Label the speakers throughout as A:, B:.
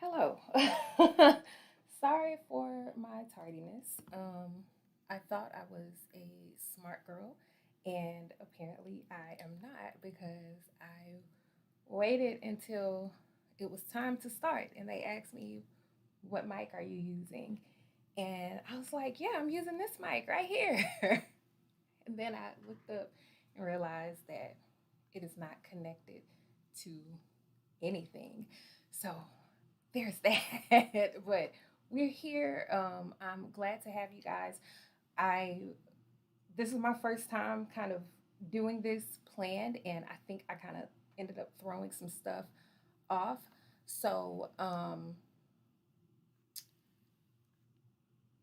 A: Hello. Sorry for my tardiness. I thought I was a smart girl, and apparently I am not because I waited until it was time to start and they asked me, "What mic are you using?" And I was like, "Yeah, I'm using this mic right here." And then I looked up and realized that it is not connected to anything. So there's that. But we're here. I'm glad to have you guys. I This is my first time kind of doing this planned, and I think I kind of ended up throwing some stuff off. So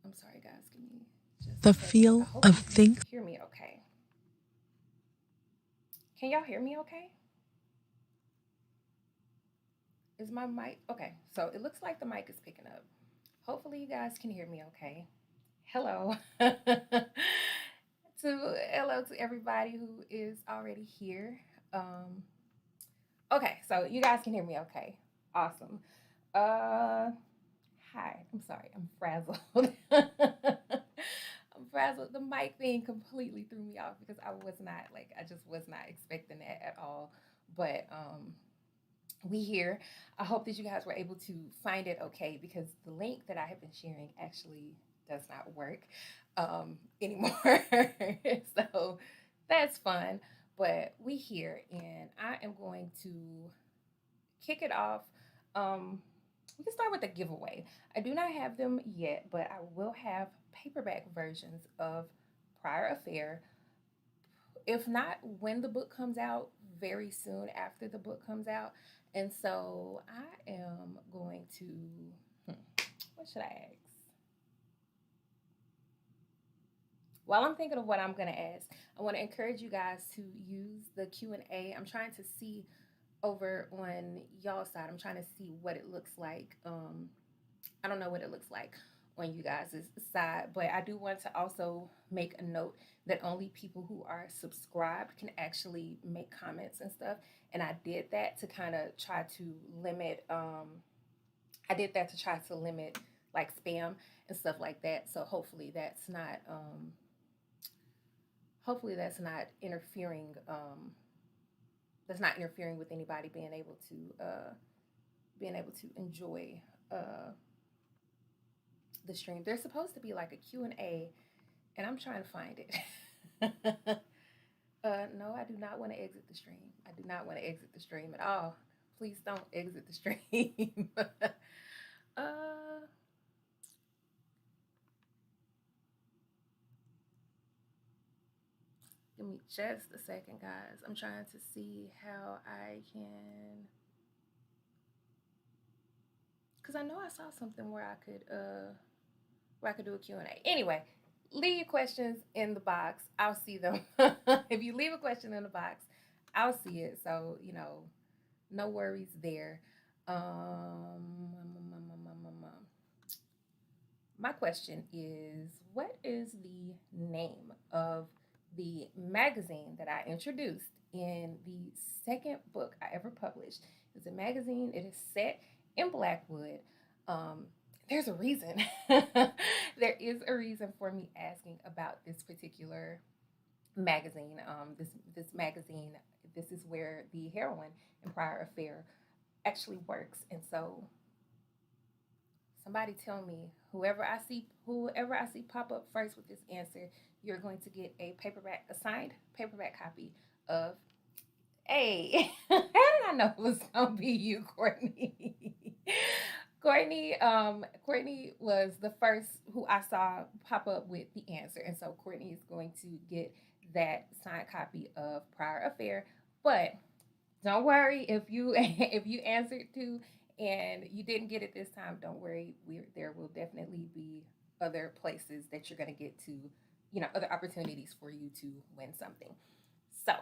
A: I'm sorry, guys. Give me just
B: The
A: a second. I
B: feel
A: hope
B: of
A: you can
B: things.
A: hear me okay. Can y'all hear me okay? Is my mic okay? So it looks like the mic is picking up. Hopefully, you guys can hear me okay. Hello. Hello to everybody who is already here. Um, okay, so you guys can hear me okay. Awesome. Uh Hi. I'm sorry. I'm frazzled. I'm frazzled. The mic thing completely threw me off because I just was not expecting that at all. But we here. I hope that you guys were able to find it okay because the link that I have been sharing actually does not work anymore. So that's fun. But we here, and I am going to kick it off. Um, we can start with the giveaway. I do not have them yet, but I will have paperback versions of Prior Affair. If not, when the book comes out, very soon after the book comes out. And so I am going to, what should I ask? While I'm thinking of what I'm going to ask, I want to encourage you guys to use the Q&A. I'm trying to see over on y'all side. I'm trying to see what it looks like. I don't know what it looks like on you guys' side, but I do want to also make a note that only people who are subscribed can actually make comments and stuff. And I did that to kind of try to limit. I did that to try to limit like spam and stuff like that. So hopefully that's not. Hopefully that's not interfering. That's not interfering with anybody being able to enjoy uh, the stream. There's supposed to be like a Q&A, and I'm trying to find it. No, I do not want to exit the stream. I do not want to exit the stream at all. Please don't exit the stream. uh, Give me just a second, guys. I'm trying to see how I can, because I know I saw something where I could do a Q&A. Anyway, leave your questions in the box. I'll see them. If you leave a question in the box, I'll see it. So, no worries there. My question is, what is the name of the magazine that I introduced in the second book I ever published? It's a magazine. It is set in Blackwood. Um, there's a reason. There is a reason for me asking about this particular magazine. This magazine. This is where the heroine in Prior Affair actually works, and so somebody tell me whoever I see pop up first with this answer, you're going to get a signed paperback copy of. Hey, how did I know it was gonna be you, Courtney? Courtney was the first who I saw pop up with the answer, and so Courtney is going to get that signed copy of Prior Affair. But don't worry if you if you answered to and you didn't get it this time. Don't worry, there will definitely be other places that you're going to get to, other opportunities for you to win something. So,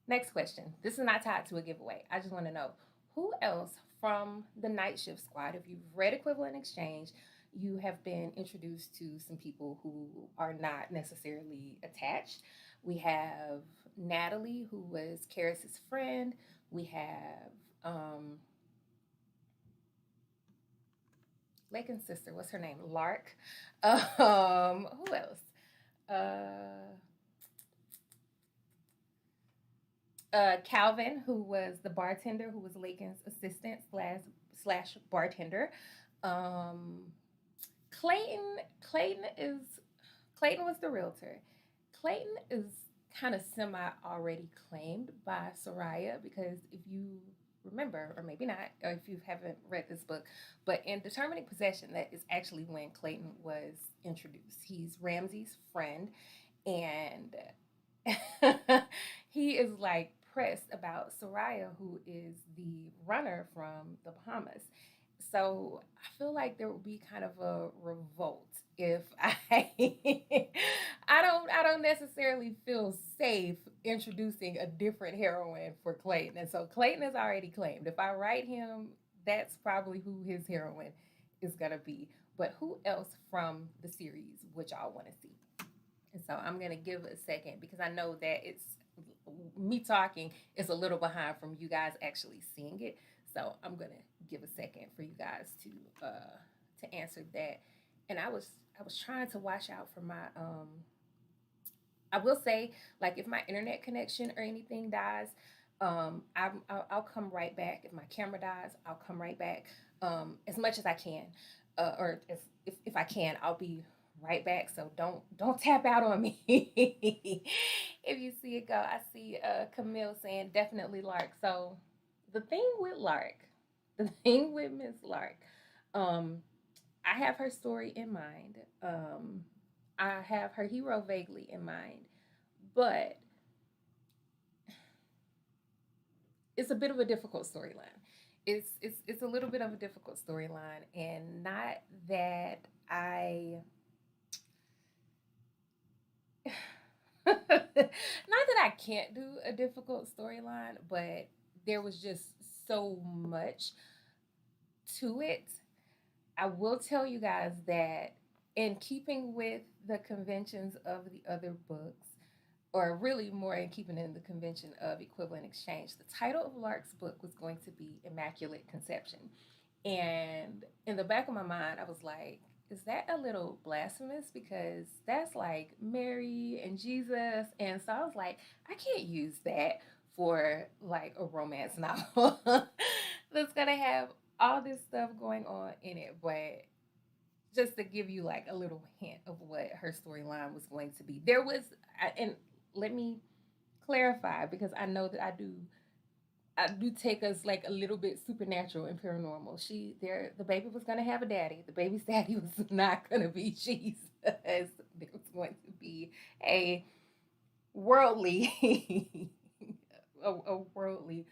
A: next question. This is not tied to a giveaway. I just want to know who else from the night shift squad, if you've read Equivalent Exchange, you have been introduced to some people who are not necessarily attached. We have Natalie, who was Karis's friend. We have Um, Lakin's sister, what's her name? Lark. Who else? Uh, Calvin, who was the bartender, who was Lakin's assistant slash bartender. Um, Clayton. Clayton was the realtor. Clayton is kind of semi already claimed by Soraya because if you remember, or maybe not, or if you haven't read this book, but in Determining Possession, that is actually when Clayton was introduced. He's Ramsey's friend, and he is like pressed about Soraya, who is the runner from the Bahamas. So I feel like there would be kind of a revolt if I I don't necessarily feel safe introducing a different heroine for Clayton. And so Clayton is already claimed. If I write him, that's probably who his heroine is gonna be. But who else from the series would y'all want to see? And so I'm gonna give a second because I know that it's me talking is a little behind from you guys actually seeing it. So I'm gonna give a second for you guys to answer that. And I was trying to watch out for my I will say, like, if my internet connection or anything dies, I'll come right back. If my camera dies, I'll come right back as much as I can, or if I can, I'll be right back. So don't tap out on me if you see it go. I see Camille saying definitely Lark. So the thing with Lark, the thing with Miss Lark, um, I have her story in mind. I have her hero vaguely in mind, but it's a bit of a difficult storyline. It's a little bit of a difficult storyline, and not that I not that I can't do a difficult storyline, but there was just so much to it. I will tell you guys that in keeping with the conventions of the other books, or really more in keeping in the convention of equivalent exchange, the title of Lark's book was going to be Immaculate Conception. And in the back of my mind, I was like, is that a little blasphemous? Because that's like Mary and Jesus. And so I was like, I can't use that for like a romance novel that's going to have all this stuff going on in it. But just to give you like a little hint of what her storyline was going to be, there was, and let me clarify because I know that I do take us like a little bit supernatural and paranormal. The baby was gonna have a daddy. The baby's daddy was not gonna be Jesus. There was going to be a worldly, a worldly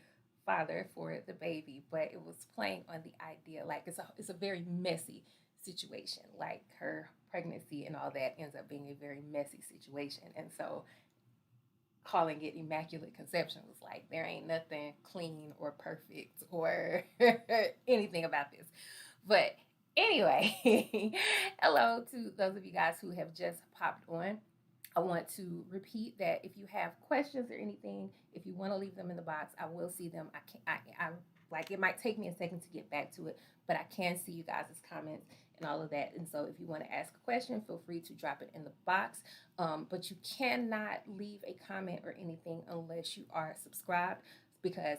A: father for the baby, but it was playing on the idea like it's a very messy situation. Like her pregnancy and all that ends up being a very messy situation, and so calling it immaculate conception was like there ain't nothing clean or perfect or anything about this. But anyway, hello to those of you guys who have just popped on. I want to repeat that if you have questions or anything, if you want to leave them in the box, I will see them. I can I like it might take me a second to get back to it, but I can see you guys' comments and all of that. And so if you want to ask a question, feel free to drop it in the box. But you cannot leave a comment or anything unless you are subscribed because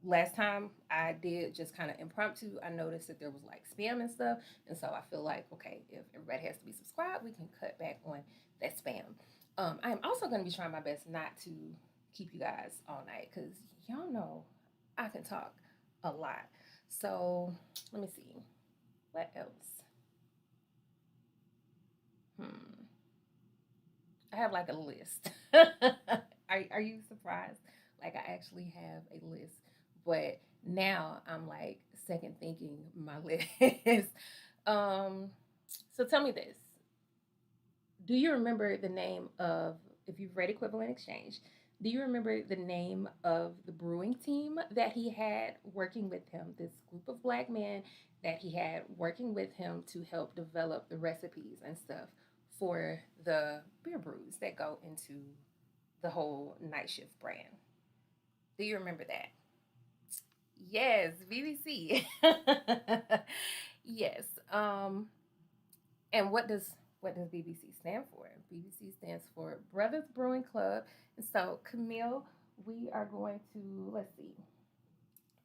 A: last time I did just kind of impromptu, I noticed that there was like spam and stuff. And so I feel like, okay, if everybody has to be subscribed, we can cut back on that spam. I am also going to be trying my best not to keep you guys all night because y'all know I can talk a lot. So let me see. What else? Hmm. I have like a list. Are you surprised? Like I actually have a list, but now I'm like second thinking my list. um, so tell me this: do you remember the name of, if you've read Equivalent Exchange? Do you remember the name of the brewing team that he had working with him? This group of black men that he had working with him to help develop the recipes and stuff for the beer brews that go into the whole night shift brand. Do you remember that? Yes, BBC. Yes. And what does BBC stand for? BBC stands for Brothers Brewing Club. And so, Camille, we are going to, let's see,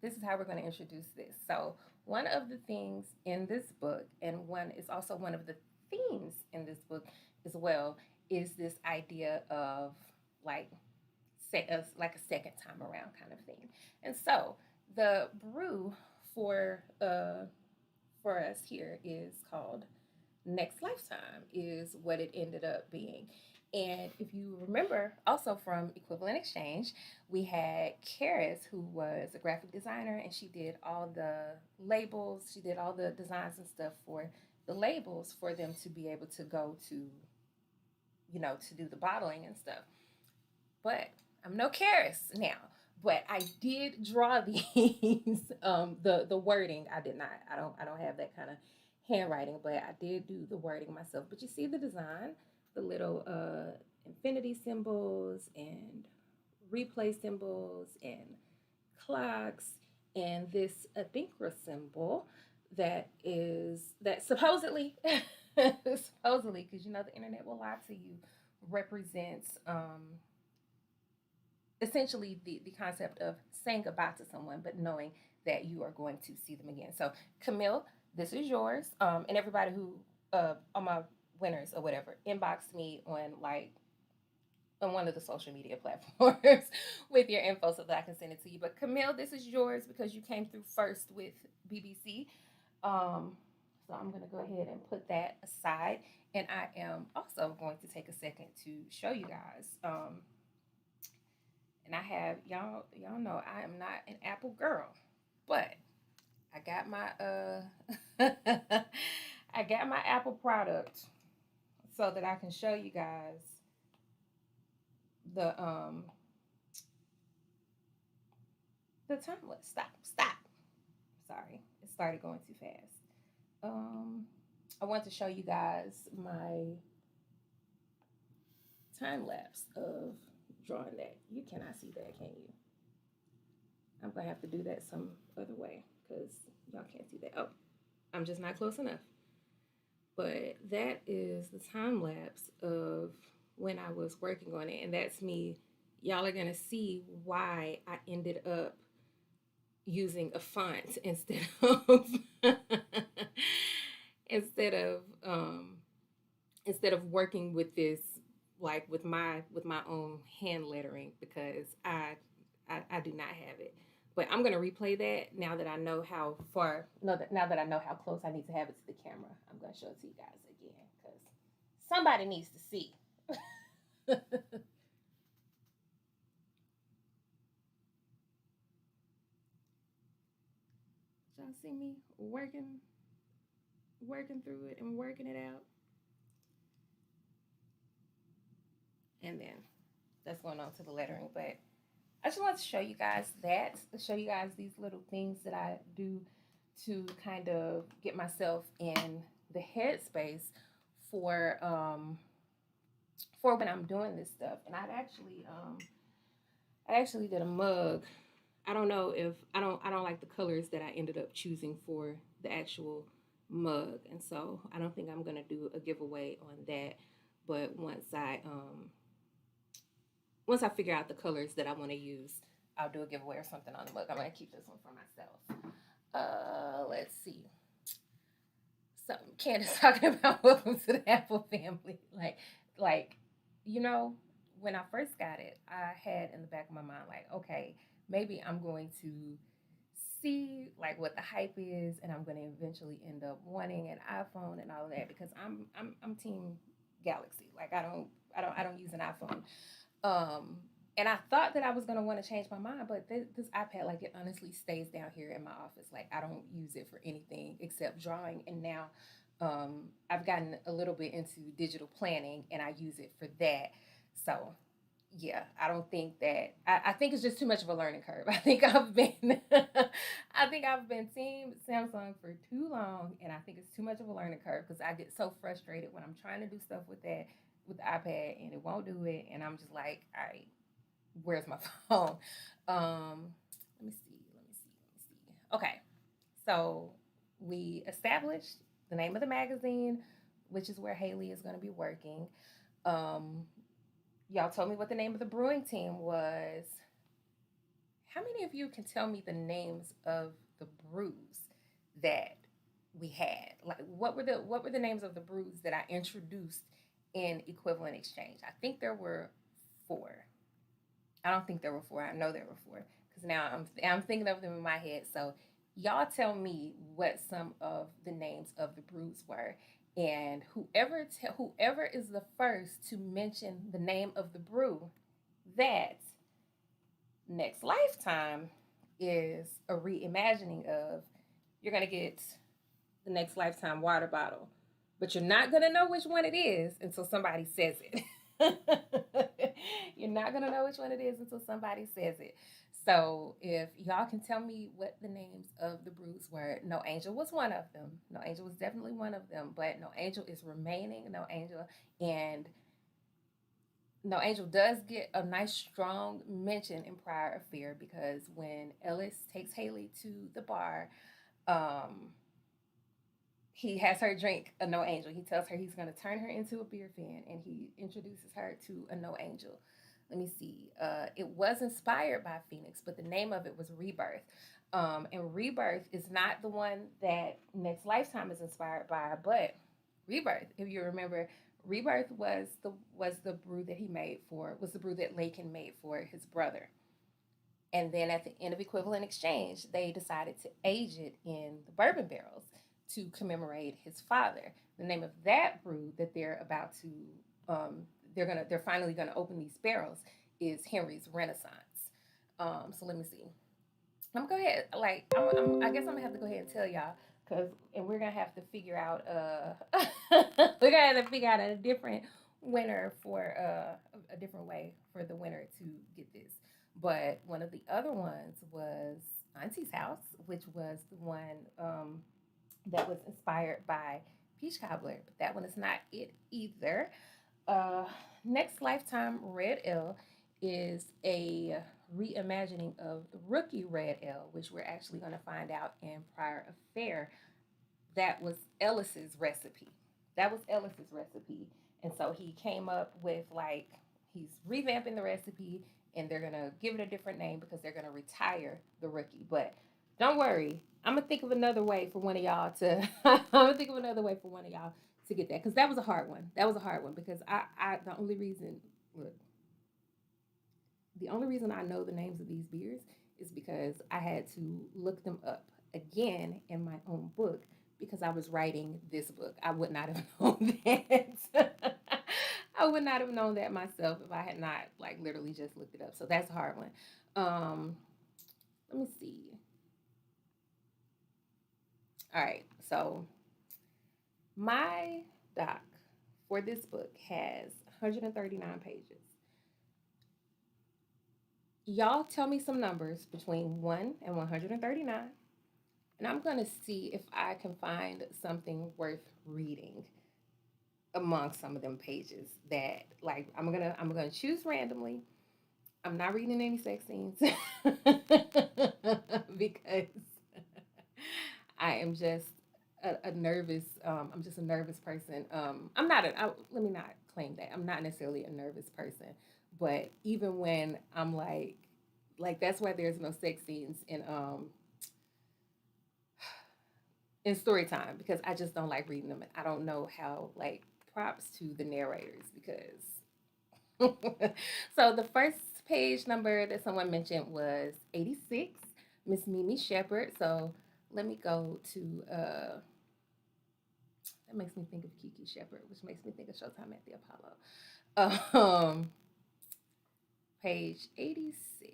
A: this is how we're going to introduce this. So, one of the things in this book, and one is also one of the themes in this book as well, is this idea of like say us like a second time around kind of thing. And so, the brew for uh for us here is called Next Lifetime, is what it ended up being. And if you remember, also from Equivalent Exchange, we had Karis, who was a graphic designer, and she did all the labels, she did all the designs and stuff for the labels for them to be able to go to, to do the bottling and stuff. But I'm no Karis now. But I did draw these. The wording I did not. I don't have that kind of handwriting, but I did do the wording myself. But you see the design, the little infinity symbols and replay symbols and clocks and this adinkra symbol that supposedly supposedly, because the internet will lie to you, represents essentially the concept of saying goodbye to someone, but knowing that you are going to see them again. So, Camille, this is yours. And everybody who, on my winners or whatever, inbox me on one of the social media platforms with your info so that I can send it to you. But Camille, this is yours because you came through first with BBC. So I'm going to go ahead and put that aside. And I am also going to take a second to show you guys. And I have y'all know I am not an Apple girl, but I got my I got my Apple product so that I can show you guys the the timeless. Stop. Sorry, it started going too fast. I want to show you guys my time lapse of drawing that. You cannot see that, can you? I'm gonna have to do that some other way because y'all can't see that. Oh, I'm just not close enough. But that is the time lapse of when I was working on it, and that's me. Y'all are gonna see why I ended up using a font instead of instead of um, instead of working with this like with my own hand lettering because I do not have it. But I'm gonna replay that now that I know how far. No, now that I know how close I need to have it to the camera. I'm gonna show it to you guys again because somebody needs to see. Y'all see me working through it and working it out, and then that's going on to the lettering. But I just want to show you guys show you guys these little things that I do to kind of get myself in the headspace for for when I'm doing this stuff. And I actually did a mug. I don't know if I don't like the colors that I ended up choosing for the actual mug, and so I don't think I'm gonna do a giveaway on that. But once I figure out the colors that I want to use, I'll do a giveaway or something on the mug. I'm gonna keep this one for myself. Let's see. So Candace talking about welcome to the Apple family. Like, you know, when I first got it, I had in the back of my mind like, okay, maybe I'm going to see like what the hype is, and I'm going to eventually end up wanting an iPhone and all of that because I'm team Galaxy. Like I don't use an iPhone. Um, and I thought that I was gonna want to change my mind, but this iPad, like, it honestly stays down here in my office. Like, I don't use it for anything except drawing. And now, I've gotten a little bit into digital planning, and I use it for that. So, yeah, I don't think that I think it's just too much of a learning curve. I think I've been I think I've been team Samsung for too long, and I think it's too much of a learning curve because I get so frustrated when I'm trying to do stuff with that with the iPad and it won't do it, and I'm just like, all right, where's my phone? Let me see. Okay, so we established the name of the magazine, which is where Haley is going to be working. Um, y'all told me what the name of the brewing team was. How many of you can tell me the names of the brews that we had? Like, what were the names of the brews that I introduced in equivalent exchange? I think there were four. I don't think there were four. I know there were four because now I'm thinking of them in my head. So y'all tell me what some of the names of the brews were, and whoever is the first to mention the name of the brew, that next lifetime is a reimagining of. You're gonna get the next lifetime water bottle, but you're not gonna know which one it is until somebody says it. You're not gonna know which one it is until somebody says it. So if y'all can tell me what the names of the brews were, No Angel was one of them. No Angel was definitely one of them, but No Angel is remaining No Angel, and No Angel does get a nice strong mention in Prior Affair because when Ellis takes Haley to the bar, um, he has her drink a No Angel. He tells her he's going to turn her into a beer fan, and he introduces her to a No Angel. Let me see. It was inspired by Phoenix, but the name of it was Rebirth. And Rebirth is not the one that Next Lifetime is inspired by, but Rebirth, if you remember, Rebirth was the brew that he made for was the brew that Lakin made for his brother. And then at the end of Equivalent Exchange, they decided to age it in the bourbon barrels to commemorate his father. The name of that brew that they're about to they're finally gonna open these barrels is Henry's Renaissance. So let me see. I'm gonna go ahead. I guess I'm gonna have to go ahead and tell y'all and we're gonna have to figure out. We're gonna have to figure out a different winner for a different way for the winner to get this. But one of the other ones was Auntie's House, which was the one that was inspired by Peach Cobbler. But that one is not it either. Uh, Next Lifetime Red Ale is a reimagining of the rookie Red Ale, which we're actually going to find out in Prior Affair. That was Ellis's recipe. That was Ellis's recipe. And so he came up with he's revamping the recipe and they're going to give it a different name because they're going to retire the rookie. But don't worry, I'm going to think of another way for one of y'all to, I'm going to think of another way for one of y'all to get that because that was a hard one. That was a hard one because the only reason, look, the only reason I know the names of these beers is because I had to look them up again in my own book because I was writing this book. I would not have known that. I would not have known that myself if I had not literally just looked it up. So that's a hard one. Let me see. All right. So my doc for this book has 139 pages. Y'all tell me some numbers between 1 and 139, and I'm going to see if I can find something worth reading among some of them pages that I'm going to choose randomly. I'm not reading any sex scenes because I am just a nervous I'm just a nervous person. Let me not claim that. I'm not necessarily a nervous person, but even when I'm that's why there's no sex scenes in story time because I just don't like reading them and I don't know how props to the narrators because so the first page number that someone mentioned was 86, Miss Mimi Shepherd. So let me go to that makes me think of Kiki Shepherd, which makes me think of Showtime at the Apollo. Page 86.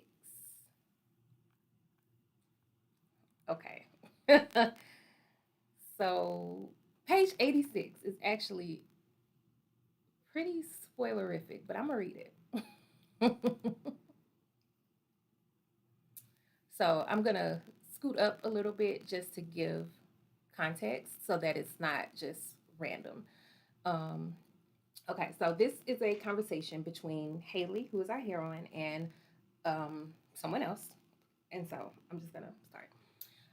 A: Okay. So page 86 is actually pretty spoilerific, but I'm gonna read it. So I'm gonna scoot up a little bit just to give context so that it's not just random. Um, okay, so this is a conversation between Haley, who is our heroine, and someone else. And so I'm just gonna start.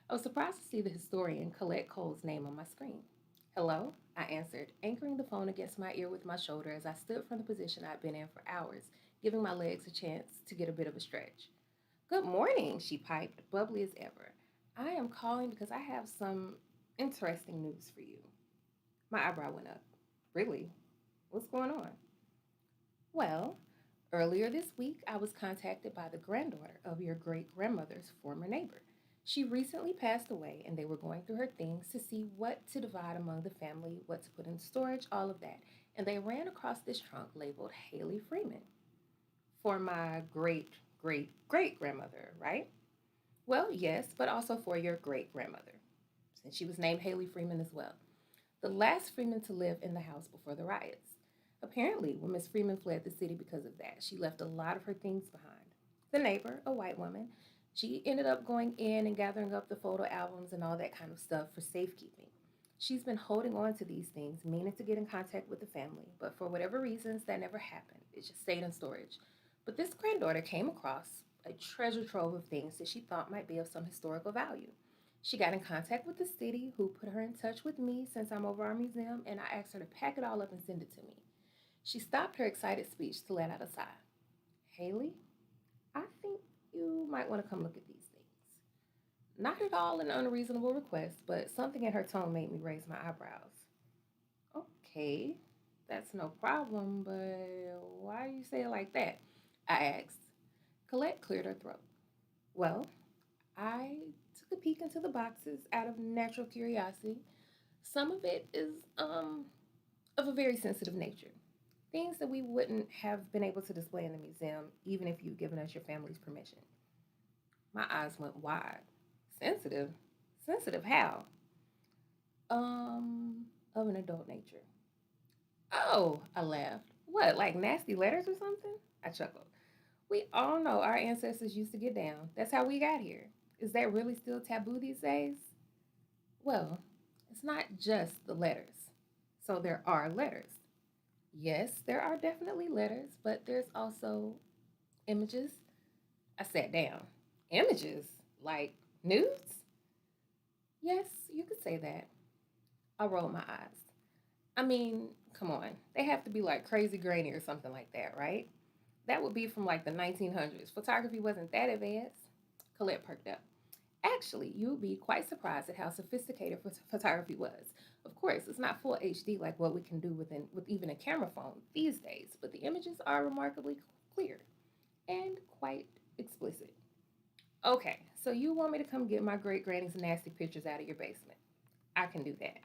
A: I was surprised to see the historian Colette Cole's name on my screen. Hello, I answered, anchoring the phone against my ear with my shoulder as I stood from the position I'd been in for hours, giving my legs a chance to get a bit of a stretch. Good morning, she piped, bubbly as ever. I am calling because I have some interesting news for you. My eyebrow went up. Really? What's going on? Well, earlier this week, I was contacted by the granddaughter of your great grandmother's former neighbor. She recently passed away, and they were going through her things to see what to divide among the family, what to put in storage, all of that. And they ran across this trunk labeled Haley Freeman for my great grandmother, right? Well, yes, but also for your great grandmother, since she was named Haley Freeman as well. The last Freeman to live in the house before the riots. Apparently, when Miss Freeman fled the city because of that, she left a lot of her things behind. The neighbor, a white woman, she ended up going in and gathering up the photo albums and all that kind of stuff for safekeeping. She's been holding on to these things, meaning to get in contact with the family, but for whatever reasons, that never happened. It just stayed in storage. But this granddaughter came across a treasure trove of things that she thought might be of some historical value. She got in contact with the city, who put her in touch with me since I'm over our museum, and I asked her to pack it all up and send it to me. She stopped her excited speech to let out a sigh. Haley, I think you might want to come look at these things. Not at all an unreasonable request, but something in her tone made me raise my eyebrows. Okay, that's no problem, but why do you say it like that? I asked. Colette cleared her throat. Well, I took a peek into the boxes out of natural curiosity. Some of it is of a very sensitive nature. Things that we wouldn't have been able to display in the museum even if you'd given us your family's permission. My eyes went wide. Sensitive? Sensitive how? Of an adult nature. Oh, I laughed. What, like nasty letters or something? I chuckled. We all know our ancestors used to get down. That's how we got here. Is that really still taboo these days? Well, it's not just the letters. So there are letters. Yes, there are definitely letters, but there's also images. I sat down. Images? Like nudes? Yes, you could say that. I rolled my eyes. I mean, come on. They have to be like crazy grainy or something like that, right? That would be from like the 1900s. Photography wasn't that advanced. Colette perked up. Actually, you would be quite surprised at how sophisticated photography was. Of course, it's not full HD like what we can do with even a camera phone these days, but the images are remarkably clear and quite explicit. Okay, so you want me to come get my great granny's nasty pictures out of your basement? I can do that.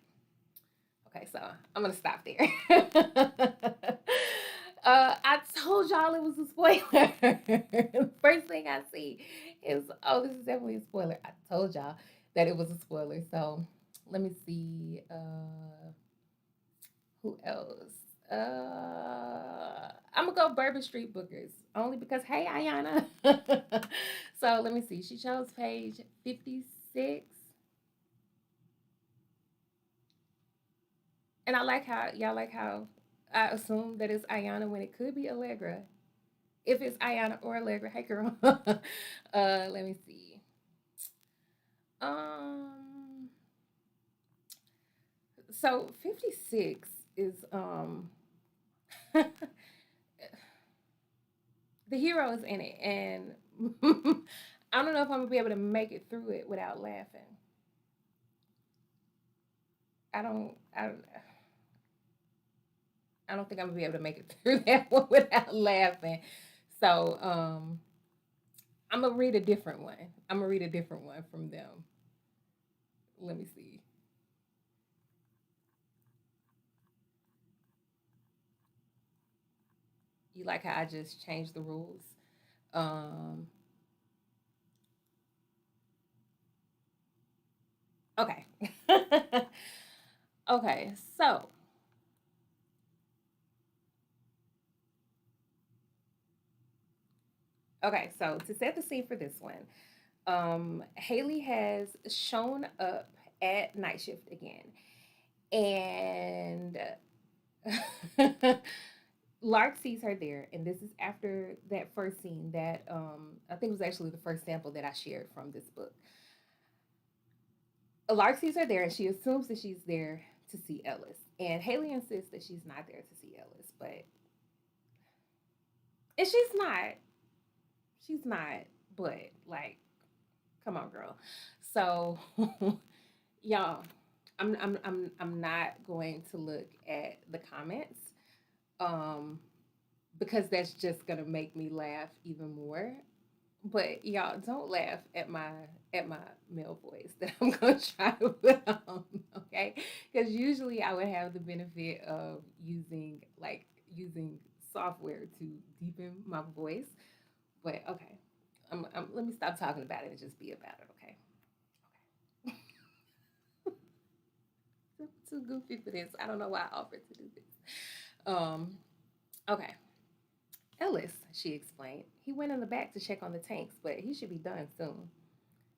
A: Okay, so I'm gonna stop there. I told y'all it was a spoiler. The first thing I see is, oh, this is definitely a spoiler. I told y'all that it was a spoiler. So let me see. Who else? I'm gonna go Bourbon Street Bookers only because hey, Ayana. So let me see. She chose page 56, and I like how y'all like how I assume that it's Ayana when it could be Allegra. If it's Ayana or Allegra, hey girl. Let me see. Um, so 56 is the hero is in it, and I don't know if I'm gonna be able to make it through it without laughing. I don't. I don't. I don't think I'm gonna be able to make it through that one without laughing. So I'm gonna read a different one. I'm gonna read a different one from them. Let me see. You like how I just changed the rules? Um, okay. Okay, so to set the scene for this one, Haley has shown up at night shift again, and Lark sees her there, and this is after that first scene that I think was actually the first sample that I shared from this book. Lark sees her there and she assumes that she's there to see Ellis. And Haley insists that she's not there to see Ellis, but and she's not. She's not, but like, come on, girl. So, y'all, I'm not going to look at the comments, um, because that's just gonna make me laugh even more. But y'all, don't laugh at my male voice that I'm gonna try to put on, okay? Because usually I would have the benefit of using software to deepen my voice. But okay, let me stop talking about it and just be about it, okay? Too goofy for this. I don't know why I offered to do this. Um, okay. Ellis, she explained. He went in the back to check on the tanks, but he should be done soon.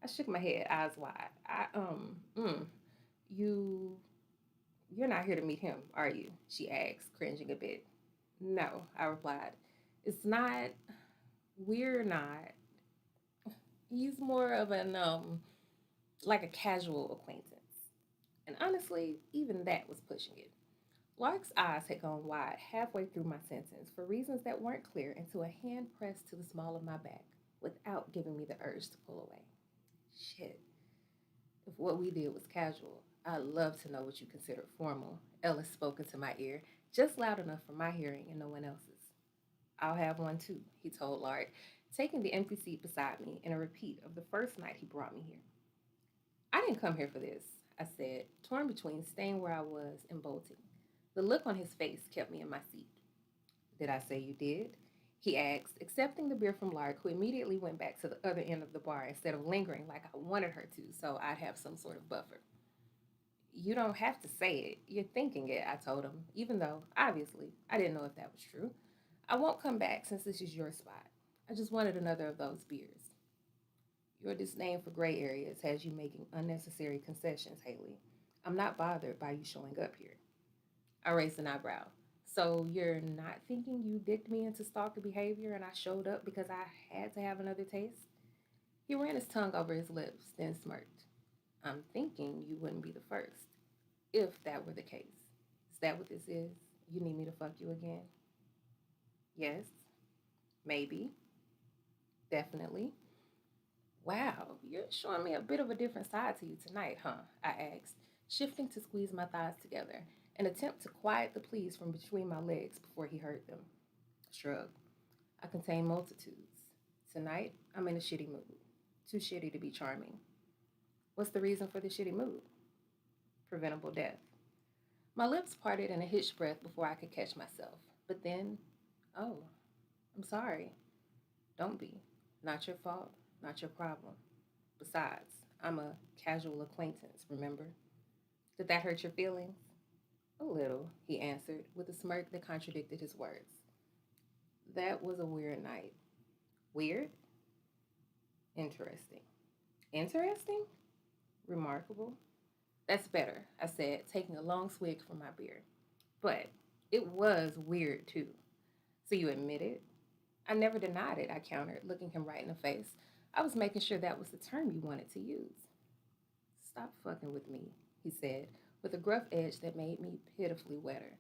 A: I shook my head, eyes wide. You, you're not here to meet him, are you? She asked, cringing a bit. No, I replied. It's not. We're not. He's more of an like a casual acquaintance. And honestly, even that was pushing it. Lark's eyes had gone wide halfway through my sentence for reasons that weren't clear until a hand pressed to the small of my back without giving me the urge to pull away. Shit. If what we did was casual, I'd love to know what you consider formal. Ellis spoke into my ear, just loud enough for my hearing and no one else's. I'll have one too, he told Lark, taking the empty seat beside me in a repeat of the first night he brought me here. I didn't come here for this, I said, torn between staying where I was and bolting. The look on his face kept me in my seat. Did I say you did? He asked, accepting the beer from Lark, who immediately went back to the other end of the bar instead of lingering like I wanted her to, so I'd have some sort of buffer. You don't have to say it. You're thinking it, I told him, even though, obviously, I didn't know if that was true. I won't come back since this is your spot. I just wanted another of those beers. Your disdain for gray areas has you making unnecessary concessions, Haley. I'm not bothered by you showing up here. I raised an eyebrow. So you're not thinking you dicked me into stalker behavior and I showed up because I had to have another taste? He ran his tongue over his lips, then smirked. I'm thinking you wouldn't be the first, if that were the case. Is that what this is? You need me to fuck you again? Yes. Maybe. Definitely. Wow, you're showing me a bit of a different side to you tonight, huh? I asked, shifting to squeeze my thighs together, an attempt to quiet the pleas from between my legs before he heard them. Shrug. I contain multitudes. Tonight, I'm in a shitty mood. Too shitty to be charming. What's the reason for the shitty mood? Preventable death. My lips parted in a hitched breath before I could catch myself. But then, oh, I'm sorry. Don't be. Not your fault, not your problem. Besides, I'm a casual acquaintance, remember? Did that hurt your feelings? A little, he answered, with a smirk that contradicted his words. That was a weird night. Weird? Interesting. Interesting? Remarkable. That's better, I said, taking a long swig from my beer. But it was weird, too. So you admit it? I never denied it, I countered, looking him right in the face. I was making sure that was the term you wanted to use. Stop fucking with me, he said, with a gruff edge that made me pitifully wetter.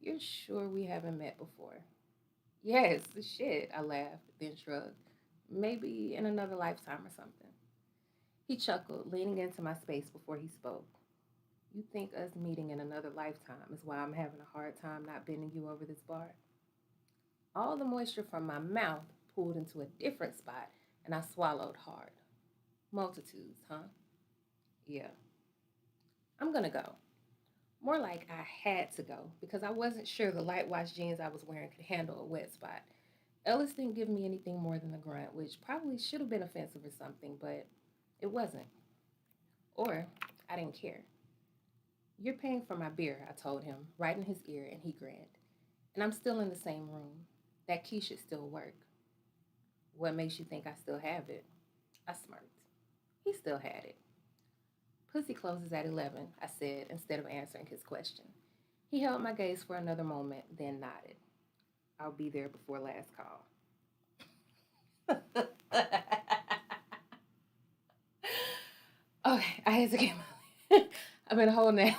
A: You're sure we haven't met before? Yes, shit, I laughed, then shrugged. Maybe in another lifetime or something. He chuckled, leaning into my space before he spoke. You think us meeting in another lifetime is why I'm having a hard time not bending you over this bar? All the moisture from my mouth pulled into a different spot, and I swallowed hard. Multitudes, huh? Yeah. I'm gonna go. More like I had to go, because I wasn't sure the light wash jeans I was wearing could handle a wet spot. Ellis didn't give me anything more than a grunt, which probably should have been offensive or something, but it wasn't. Or I didn't care. You're paying for my beer, I told him, right in his ear, and he grinned. And I'm still in the same room. That key should still work. What makes you think I still have it? I smirked. He still had it. Pussy closes at 11, I said, instead of answering his question. He held my gaze for another moment, then nodded. I'll be there before last call. Okay, I had to get my I've been holding that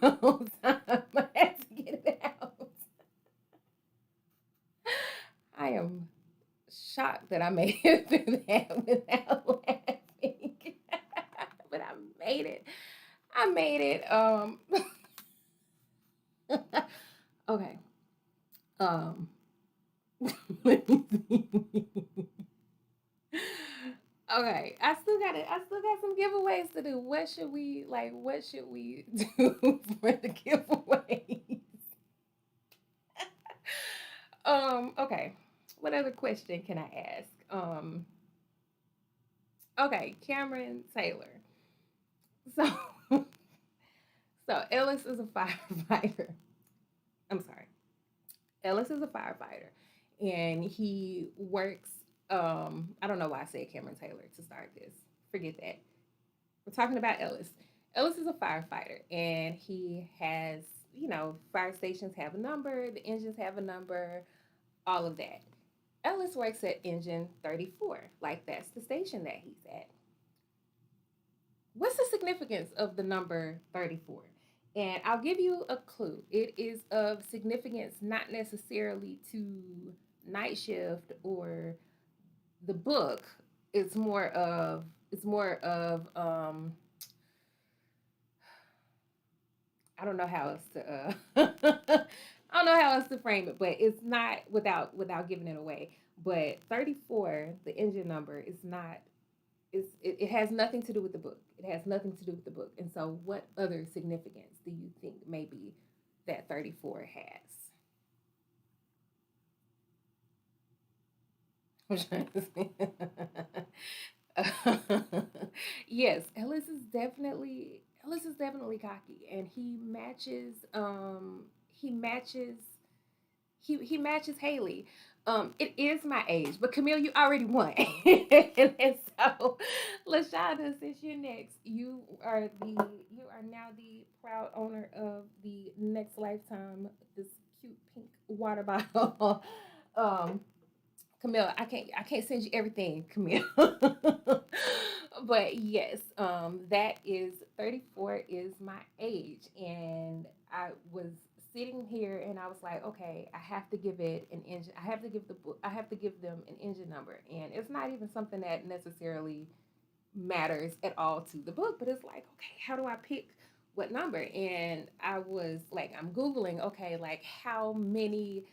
A: the whole time. I had to get it out. I am shocked that I made it through that without laughing. But I made it. I made it. Okay. Um let me see. Okay, I still got some giveaways to do. What should we do for the giveaways? Okay. What other question can I ask? Okay, Cameron Taylor. So so Ellis is a firefighter. I'm sorry. Ellis is a firefighter and he works I don't know why I said Cameron Taylor to start this. Forget that. We're talking about Ellis. Ellis is a firefighter and he has, fire stations have a number, the engines have a number, all of that. Ellis works at engine 34, like that's the station that he's at. What's the significance of the number 34? And I'll give you a clue. It is of significance not necessarily to night shift or the book. It's more of I don't know how else to I don't know how else to frame it, but it's not without giving it away. But 34, the engine number, is not it has nothing to do with the book. It has nothing to do with the book. And so what other significance do you think maybe that 34 has? Yes, Ellis is definitely cocky, and he matches Haley. It is my age, but Camille, you already won. And so, Lashonda, since you're next, you are now the proud owner of the Next Lifetime, this cute pink water bottle. um, Camille, I can't send you everything, Camille. But yes, that is 34 is my age, and I was sitting here and I was like, okay, I have to give it an engine. I have to give the book. I have to give them an engine number, and it's not even something that necessarily matters at all to the book, but it's like, okay, how do I pick what number? And I was like, I'm googling, okay, like how many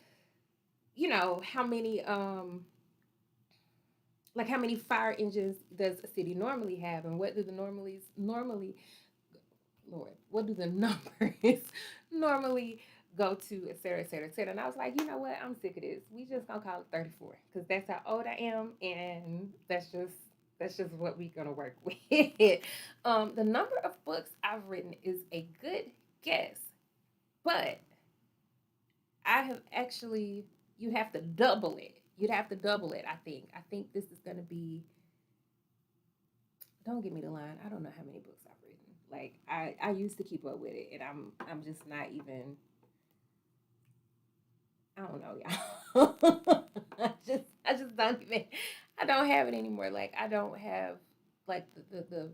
A: fire engines does a city normally have, and what do the normally, Lord, what do the numbers normally go to, et cetera, et cetera, et cetera. And I was like, you know what? I'm sick of this. We just gonna call it 34 because that's how old I am, and that's just what we gonna work with. The number of books I've written is a good guess, but I have actually you have to double it. You'd have to double it. I think. I think this is gonna be. Don't give me the line. I don't know how many books I've written. Like I used to keep up with it, and I'm just not even. I don't know, y'all. I just don't even. I don't have it anymore. Like I don't have like the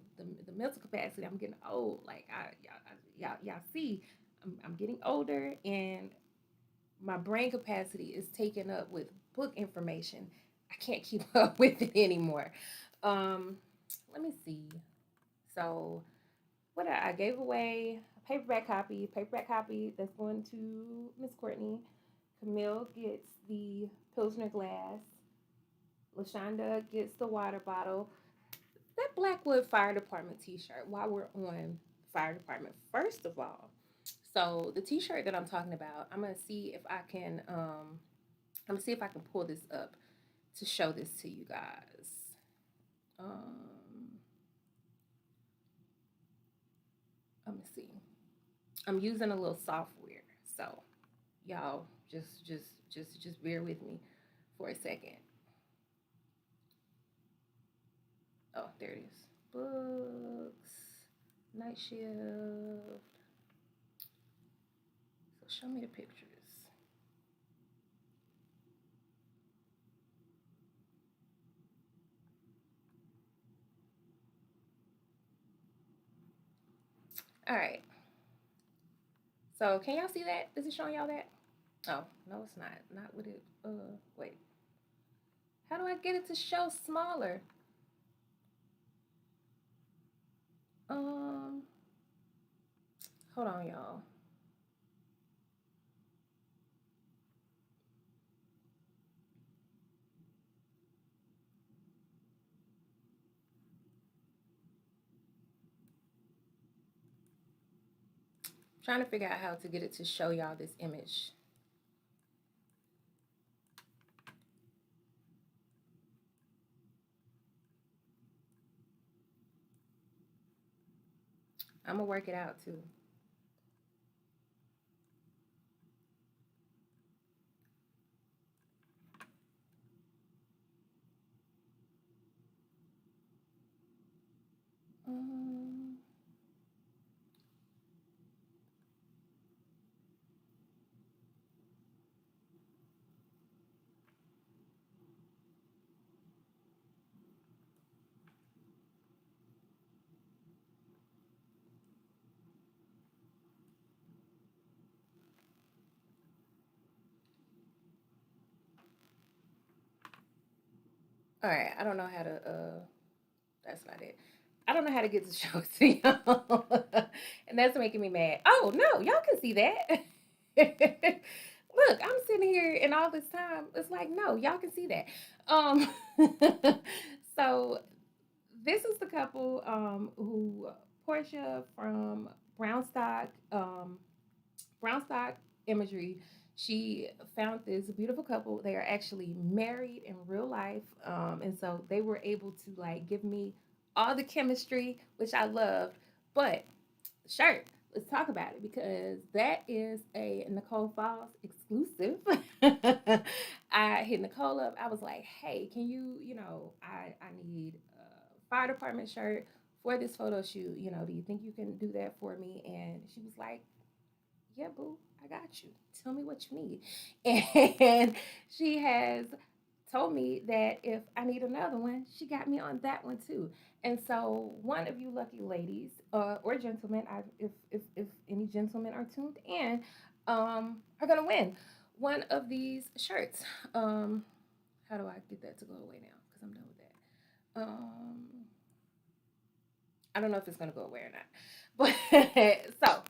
A: mental capacity. I'm getting old. Like y'all see, I'm getting older, and my brain capacity is taken up with book information. I can't keep up with it anymore. Um, Let me see. So, what I gave away a paperback copy. Paperback copy that's going to Miss Courtney. Camille gets the Pilsner glass. Lashonda gets the water bottle. That Blackwood Fire Department T-shirt. While we're on fire department, first of all, so the T-shirt that I'm talking about, I'm gonna see if I can. I'm gonna see if I can pull this up to show this to you guys. Um, Let me see. I'm using a little software, so y'all just bear with me for a second. Oh, there it is. Books, night shift. So show me the pictures. All right. So can y'all see that? Is it showing y'all that? Oh, no, it's not. Not with it. Wait. How do I get it to show smaller? Um, Hold on, y'all. Trying to figure out how to get it to show y'all this image. I'm gonna work it out too. Um, all right, I don't know how to. That's not it. I don't know how to get the show to y'all, and that's making me mad. Oh no, y'all can see that. Look, I'm sitting here, and all this time, it's like, no, y'all can see that. Um, so this is the couple who Portia from Brownstock Brownstock Imagery. She found this beautiful couple. They are actually married in real life, and so they were able to like give me all the chemistry, which I loved. But shirt, let's talk about it because that is a Nicole Falls exclusive. I hit Nicole up. I was like, "Hey, can you, I need a fire department shirt for this photo shoot. Do you think you can do that for me?" And she was like, "Yeah, boo, I got you. Tell me what you need." And she has told me that if I need another one, she got me on that one too. And so, one of you lucky ladies or gentlemen, if any gentlemen are tuned in, are gonna win one of these shirts. How do I get that to go away now? Because I'm done with that. I don't know if it's gonna go away or not. But so,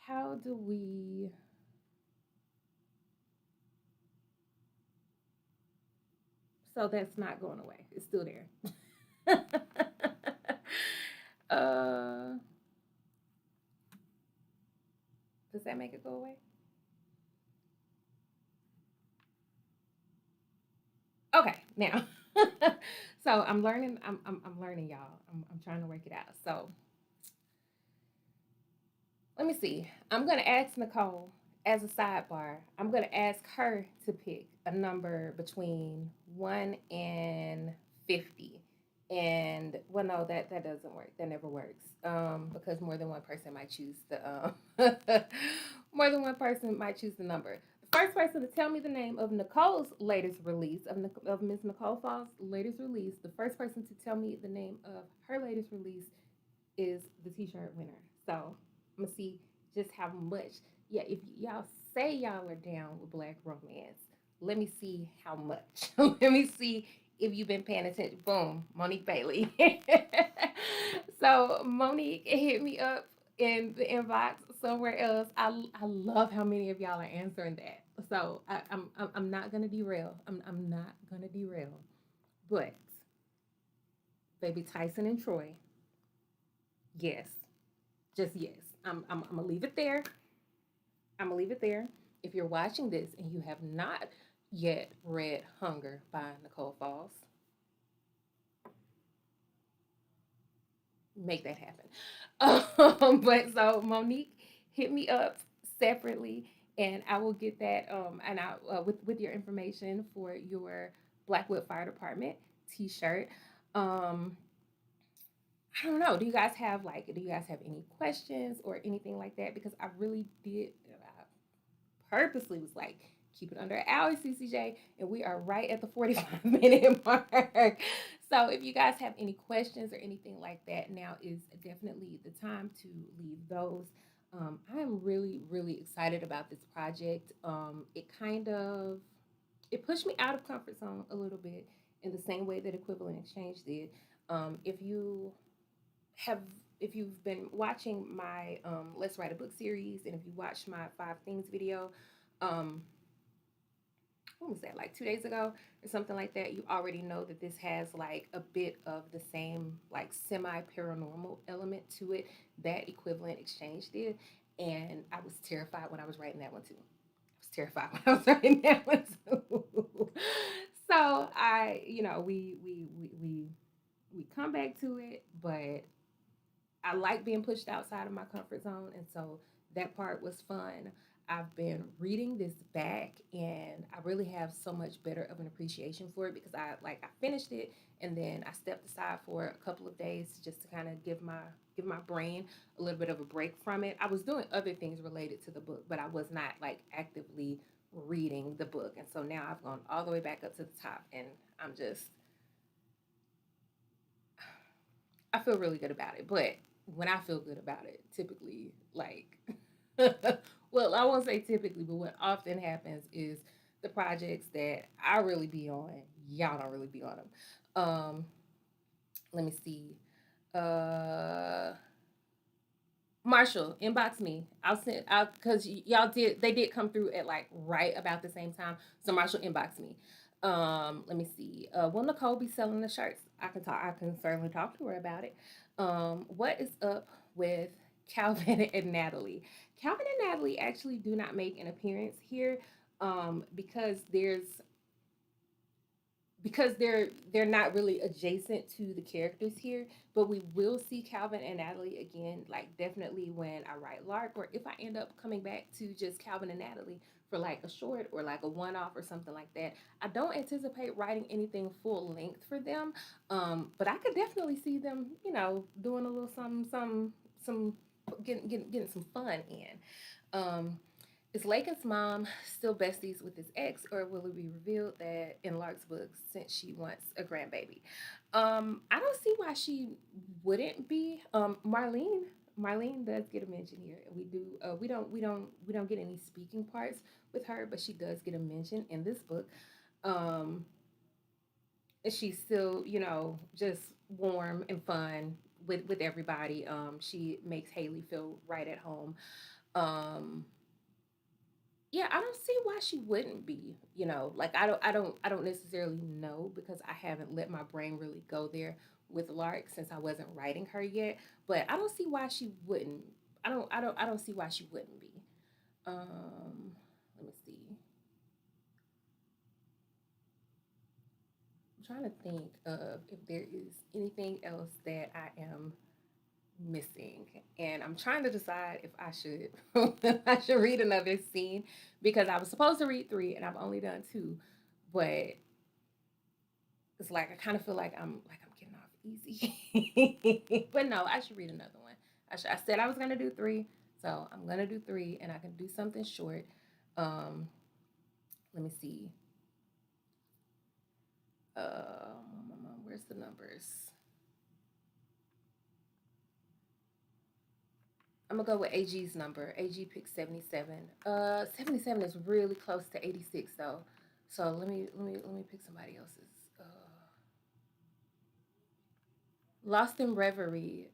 A: how do we? So that's not going away. It's still there. uh, does that make it go away? Okay, now. So I'm learning. I'm learning, y'all. I'm trying to work it out. So let me see. I'm gonna ask Nicole as a sidebar. I'm gonna ask her to pick a number between 1 and 50. And well, no, that doesn't work. That never works. Because more than one person might choose the more than one person might choose the number. The first person to tell me the name of Nicole's latest release of Miss Nicole Falls' latest release. The first person to tell me the name of her latest release is the T-shirt winner. So I'm gonna see just how much. Yeah, if y'all say y'all are down with Black romance, let me see how much. Let me see if you've been paying attention. Boom, Monique Bailey. So Monique hit me up in the inbox somewhere else. I love how many of y'all are answering that. So I'm not gonna derail. I'm not gonna derail. But baby Tyson and Troy, yes, just yes. I'm gonna leave it there. I'm gonna leave it there. If you're watching this and you have not yet read Hunger by Nicole Falls, make that happen. But so Monique hit me up separately, and I will get that. And I with your information for your Blackwood Fire Department T-shirt. Um, I don't know. Do you guys have any questions or anything like that? Because I really did. I purposely was like, keep it under an hour, CCJ, and we are right at the 45-minute mark. So if you guys have any questions or anything like that, now is definitely the time to leave those. I am really, really excited about this project. It pushed me out of comfort zone a little bit in the same way that Equivalent Exchange did. If you have if you've been watching my Let's Write a Book series, and if you watched my 5 things video, um, what was that, like 2 days ago or something like that, you already know that this has like a bit of the same like semi paranormal element to it that Equivalent Exchange did. And I was terrified when I was writing that one too. I was terrified when I was writing that one too. So we come back to it, but I like being pushed outside of my comfort zone, and so that part was fun. I've been reading this back, and I really have so much better of an appreciation for it because I finished it, and then I stepped aside for a couple of days just to kind of give my brain a little bit of a break from it. I was doing other things related to the book, but I was not like actively reading the book, and so now I've gone all the way back up to the top, and I'm just I feel really good about it. But when I feel good about it, typically, like, well, I won't say typically, but what often happens is the projects that I really be on, y'all don't really be on them. Let me see. Uh, Marshall, inbox me. I'll send out because y'all did they did come through at like right about the same time. So Marshall, inbox me. Let me see. Will Nicole be selling the shirts? I can certainly talk to her about it. What is up with Calvin and Natalie? Calvin and Natalie actually do not make an appearance here. Because they're not really adjacent to the characters here, but we will see Calvin and Natalie again, like definitely when I write Lark, or if I end up coming back to just Calvin and Natalie for like a short or like a one-off or something like that. I don't anticipate writing anything full length for them, but I could definitely see them, doing a little some getting some fun in. Is Lakin's mom still besties with his ex, or will it be revealed that in Lark's book, since she wants a grandbaby? I don't see why she wouldn't be. Marlene does get a mention here. We do. We don't get any speaking parts with her, but she does get a mention in this book. Um, and she's still, just warm and fun with everybody. She makes Haley feel right at home. Um, yeah, I don't see why she wouldn't be, like I don't necessarily know because I haven't let my brain really go there with Lark since I wasn't writing her yet, but I don't see why she wouldn't. I don't see why she wouldn't be. Let me see. I'm trying to think of if there is anything else that I am missing, and I'm trying to decide if I should I should read another scene because I was supposed to read 3 and I've only done 2, but it's like I kind of feel like I'm getting off easy. But no, I should read another one. I said I was gonna do 3, so I'm gonna do 3, and I can do something short. Um, Let me see. Where's the numbers? I'm gonna go with AG's number. AG picked 77. 77 is really close to 86 though. So let me pick somebody else's. Lost in Reverie.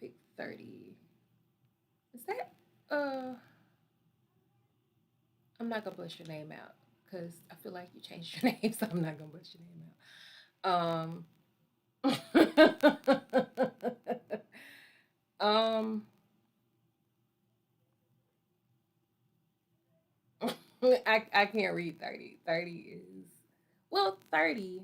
A: Pick 30. Is that? I'm not gonna bust your name out because I feel like you changed your name, so I'm not gonna bust your name out. um. I can't read 30. 30 is, well, 30.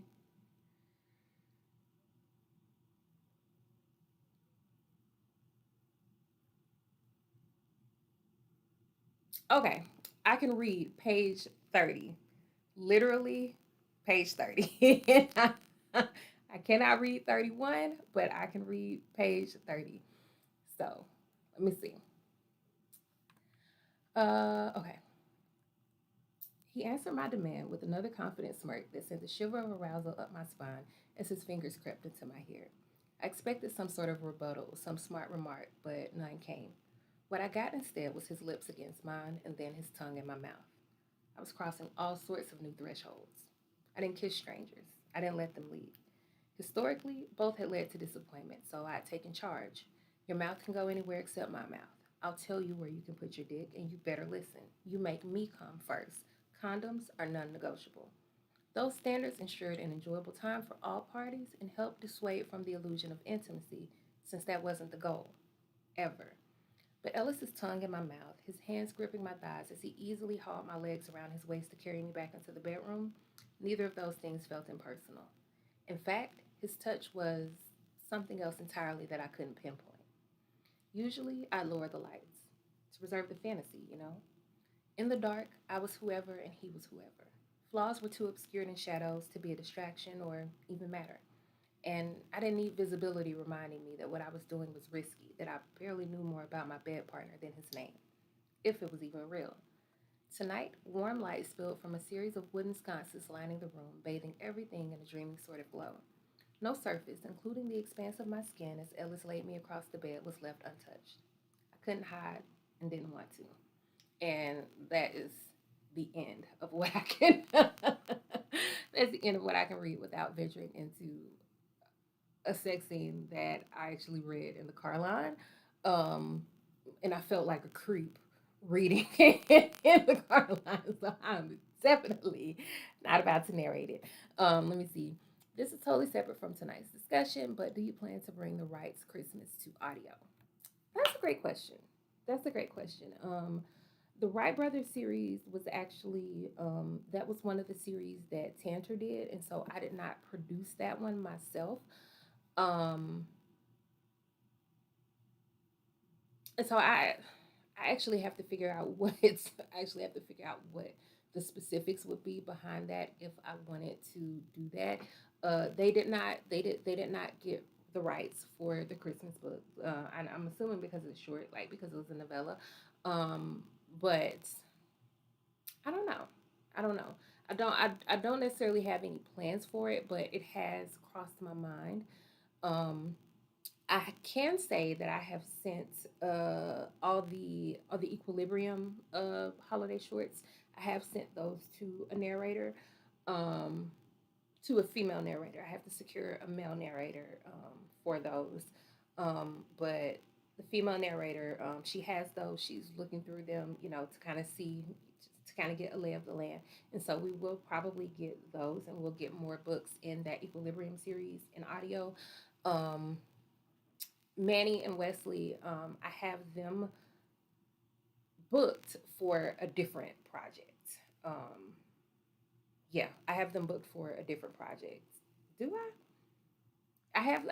A: Okay, I can read page 30. Literally page 30. I cannot read 31, but I can read page 30. So, let me see. Okay. He answered my demand with another confident smirk that sent a shiver of arousal up my spine as his fingers crept into my hair. I expected some sort of rebuttal, some smart remark, but none came. What I got instead was his lips against mine and then his tongue in my mouth. I was crossing all sorts of new thresholds. I didn't kiss strangers. I didn't let them lead. Historically, both had led to disappointment, so I had taken charge. Your mouth can go anywhere except my mouth. I'll tell you where you can put your dick, and you better listen. You make me come first. Condoms are non negotiable. Those standards ensured an enjoyable time for all parties and helped dissuade from the illusion of intimacy, since that wasn't the goal, ever. But Ellis's tongue in my mouth, his hands gripping my thighs as he easily hauled my legs around his waist to carry me back into the bedroom, neither of those things felt impersonal. In fact, his touch was something else entirely that I couldn't pinpoint. Usually, I lower the lights to preserve the fantasy, you know? In the dark, I was whoever and he was whoever. Flaws were too obscured in shadows to be a distraction or even matter. And I didn't need visibility reminding me that what I was doing was risky, that I barely knew more about my bed partner than his name, if it was even real. Tonight, warm light spilled from a series of wooden sconces lining the room, bathing everything in a dreamy sort of glow. No surface, including the expanse of my skin as Ellis laid me across the bed, was left untouched. I couldn't hide and didn't want to. And that is the end of what I can. That's the end of what I can read without venturing into a sex scene that I actually read in the car line. Um, and I felt like a creep reading in the car line. So I'm definitely not about to narrate it. Let me see. This is totally separate from tonight's discussion, but do you plan to bring the Wrights Christmas to audio? That's a great question. That's a great question. The Wright Brothers series was actually that was one of the series that Tanter did, and so I did not produce that one myself. Um, and so I actually have to figure out what it's I actually have to figure out what the specifics would be behind that if I wanted to do that. They did not get the rights for the Christmas book. And I'm assuming because it's short, like because it was a novella. Um, but I don't know. I don't know. I don't necessarily have any plans for it, but it has crossed my mind. Um, I can say that I have sent all the Equilibrium holiday shorts. I have sent those to a narrator, um, to a female narrator. I have to secure a male narrator for those. But the female narrator, she has those. She's looking through them, you know, to kind of see, to kind of get a lay of the land. And so we will probably get those, and we'll get more books in that Equilibrium series in audio. Um, Manny and Wesley, I have them booked for a different project. Um, yeah, I have them booked for a different project. Do I?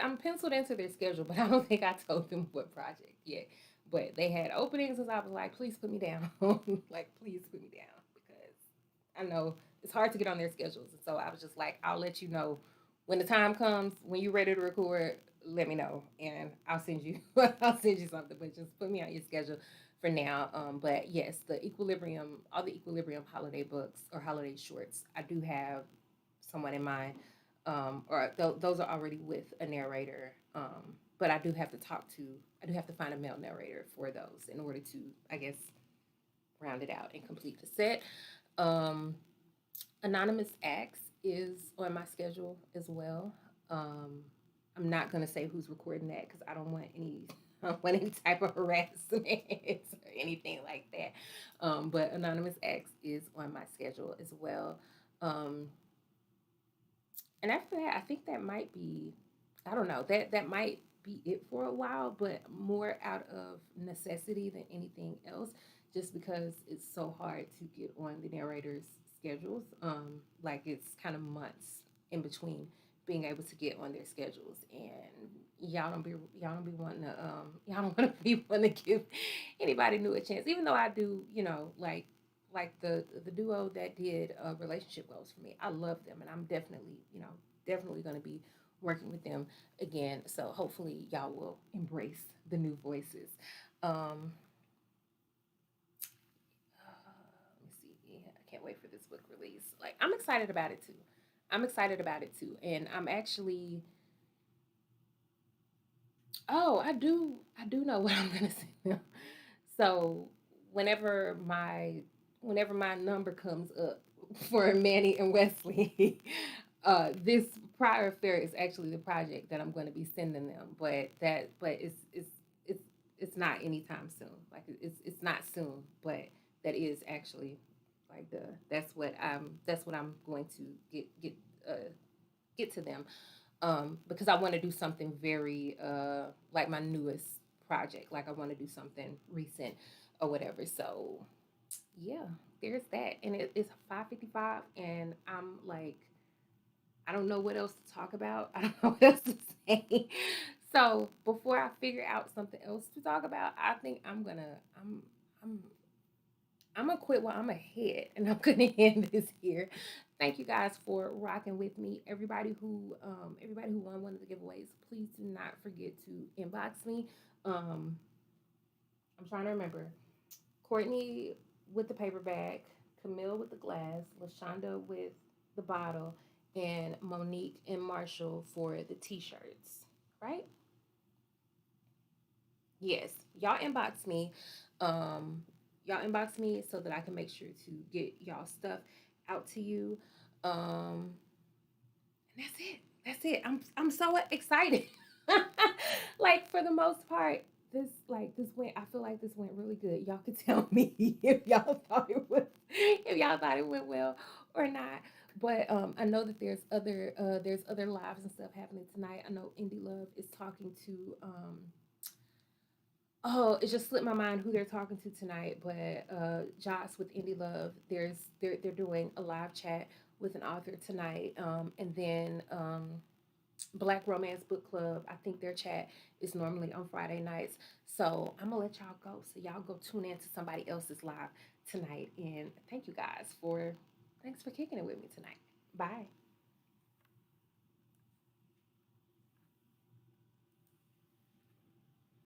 A: I'm penciled into their schedule, but I don't think I told them what project yet. But they had openings, and I was like, please put me down. Like, please put me down because I know it's hard to get on their schedules. And so I was just like, I'll let you know when the time comes, when you're ready to record, let me know and I'll send you I'll send you something. But just put me on your schedule for now. But yes, all the Equilibrium holiday books or holiday shorts, I do have someone in mind. Those are already with a narrator. But I do have to find a male narrator for those in order to, I guess, round it out and complete the set. Um, Anonymous Acts is on my schedule as well. Um, I'm not gonna say who's recording that because I don't want any I don't want any type of harassment or anything like that. But Anonymous Acts is on my schedule as well. Um, and after that, I think that might be, I don't know, that might be it for a while, but more out of necessity than anything else, just because it's so hard to get on the narrator's schedules. Like it's kind of months in between being able to get on their schedules, and y'all don't be wanting to y'all don't want to be wanting to give anybody new a chance, even though I do, you know, like the duo that did relationship goals for me. I love them, and I'm definitely, you know, definitely going to be working with them again. So hopefully y'all will embrace the new voices. Let me see. I can't wait for this book release. Like, I'm excited about it too. I'm excited about it too. And I'm actually, oh, I do know what I'm gonna send them. So whenever my whenever my number comes up for Manny and Wesley, this prior affair is actually the project that I'm going to be sending them. But it's not anytime soon. Like, it's not soon, but that is actually like the that's what I'm going to get to them, because I want to do something very like my newest project. Like, I want to do something recent or whatever. So yeah, there's that, and it's 5:55, and I'm like, I don't know what else to talk about. I don't know what else to say. So before I figure out something else to talk about, I think I'm I'm gonna quit while I'm ahead, and I'm gonna end this here. Thank you guys for rocking with me. Everybody who won one of the giveaways, please do not forget to inbox me. Um, I'm trying to remember. Courtney with the paper bag, Camille with the glass, Lashonda with the bottle, and Monique and Marshall for the t-shirts. Right? Yes. Y'all inbox me. Um, y'all inbox me so that I can make sure to get y'all stuff out to you. And that's it. That's it. I'm so excited. Like, for the most part, this went. I feel like this went really good. Y'all could tell me if y'all thought it was if y'all thought it went well or not. But I know that there's other lives and stuff happening tonight. I know Indie Love is talking to oh, it just slipped my mind who they're talking to tonight, but Joss with Indie Love, they're doing a live chat with an author tonight, and then Black Romance Book Club. I think their chat is normally on Friday nights, so I'm gonna let y'all go. So y'all go tune in to somebody else's live tonight, and thanks for kicking it with me tonight. Bye.